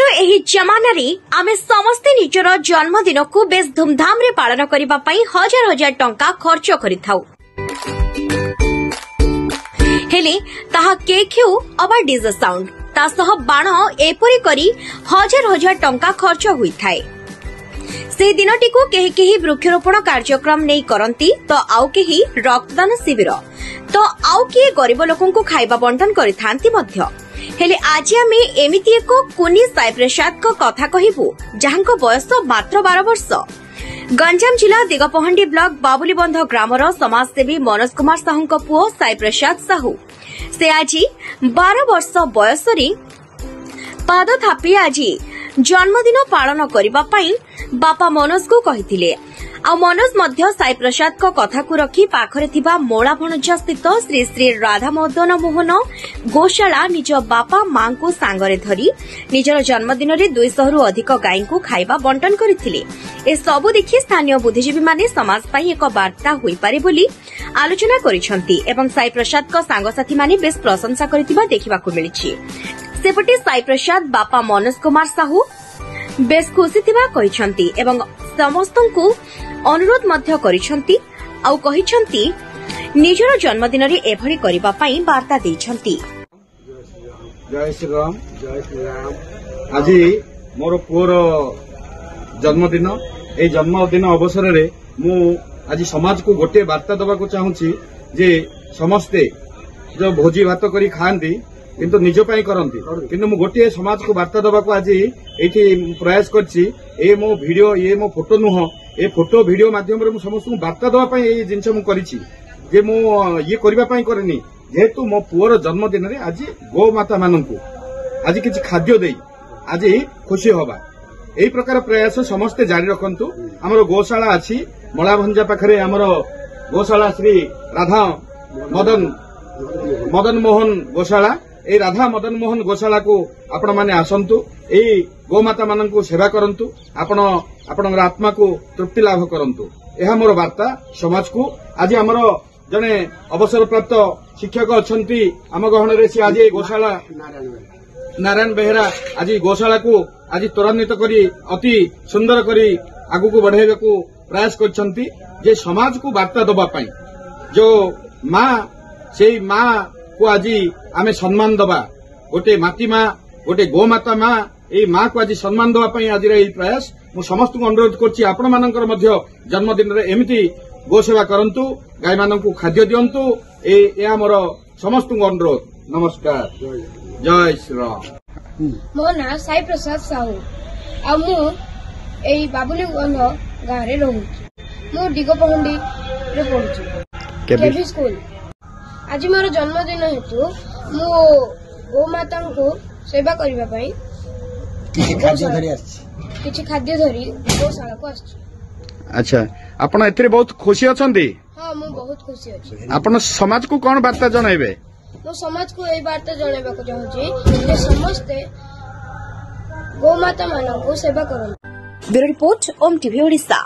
आजिर एही जमानारे आमे समस्ते निजर जन्मदिन को बेस धूमधाम रे पालन करिबा पई हजार हजार टंका खर्च करिथाउ। हेले ताहा केक हेउ अबा डीजे साउंड ता सह बाण एपरि करी हजार हजार टंका खर्च होइथाय। से दिनटी को केही केही वृक्षरोपण कार्यक्रम नहीं करंती तो आउ केही रक्तदान शिविर तो आउ किए गरीब लोकन को खाइबा बंटन करिथांती मध्य। हेले आज आमे एमिति एको कुनी साई प्रसाद को कथा कहिबु जहांको बयस मात्र 12 वर्ष। गंजाम जिला दिगपहंडी ब्लॉक बाबुलीबंध ग्रामर समाजसेवी मनोज कुमार साहू को पुओ साई प्रसाद साहू से आज 12 वर्ष बयस पाद थापी आज जन्मदिन पालन करिबा पई बापा मनोज को कहिथिले। आ मनोज मध्य साई प्रसाद को कथा को रखी पाखरे थिबा मोला भणजा स्थित श्री श्री राधा मदन मोहन गोशाला निज बापा मां को सांगरे धरी निजर जन्मदिन रे 200 रु अधिक गाय को खाइबा बंटन करिथिले। ए सबु देखि स्थानीय बुद्धिजीवी माने समाज पई एक वार्ता होई पारे बोली आलोचना करिसंती एवं साई प्रसाद को सांगसाथी माने बेस प्रशंसा करितिबा देखिबा को मिलिछि। सेपटे साई प्रसाद बापा मनोज कुमार साहू बेस खुशी थिबा कहिसंती एवं समस्तंकु अनुरोध मध्य करिसंती आउ कहिसंती निजर जन्मदिन रे एभरी करिबा पई वार्ता दैछंती। जय श्री राम जय श्री राम। आज मोर पुओर जन्मदिन ए जन्मदिन अवसर रे मु आज समाज को गोटे वार्ता दबा को चाहूची जे समस्ते जो भोजी भात करी खांती किंतु निज पाई करंती किंतु मु गोटे समाज को वार्ता दबा को आज एठी प्रयास करछि। ए मो वीडियो ये मो फोटो नुह ए फोटो वीडियो माध्यम रे मु समस्त वार्ता दबा पाई ए जिंस मु करिछि जे मु ये करबा पाई करनी जेहेतु मो पुओर जन्मदिन रे आज गो माता माननकु आज किछि खाद्य देई आज खुशी होबा एई प्रकार प्रयास समस्ते जारी रखंतु। हमर गोशाला अछि मलाभंजा पाखरे हमर गोशाला श्री राधा मदन मोहन गोशाला ए राधा मदन मोहन गोशाला को आपण माने आसंतु ए गोमाता माननकु सेवा करंतु आपण आत्मा को तृप्ति लाभ करंतु। एहा मोर वार्ता समाज को। आज हमर जने अवसर प्राप्त शिक्षक अछंती आम गहन रे से आज गोशाला नारायण बेहरा आज गोशाला को आज त्वरान्वित करी अति सुंदर करी आगु को बढ़ाइबा को प्रयास करछंती जे समाज को वार्ता दबा पई जो मां सेई मां को आज आमे सम्मान दबा गोटे माटी मां गोटे गोमाता मां ए मां को आज सम्मान दबा पई आज रे प्रयास मु समस्त को अनुरोध करछि आपण मानकर मध्य जन्मदिन रे एमिति गो सेवा करंतु गाय माननकु खाद्य दियंतु ए हमर समस्त को अनुरोध। नमस्कार जय श्री राम। मो ना साई प्रसाद साहू आ मु एई बाबुलीबंध गाँव रे रहूछि। मु दिगपहंडी रे पढुछि केबी स्कूल। आज मोर जन्मदिन हेतु मु गोमाता को सेवा करबा पई किछि खाद्य धरी गोशाला को आछि। अच्छा आपण एथरे बहुत खुशी अछंती? हां मु बहुत खुशी अछि। आपण समाज को कोन वार्ता जणाइबे? मु समाज को एई वार्ता जणाइबा को चाहूछि जे समस्त गोमाता मानन को सेवा करन। ब्यूरो रिपोर्ट ओम टीवी ओडिशा।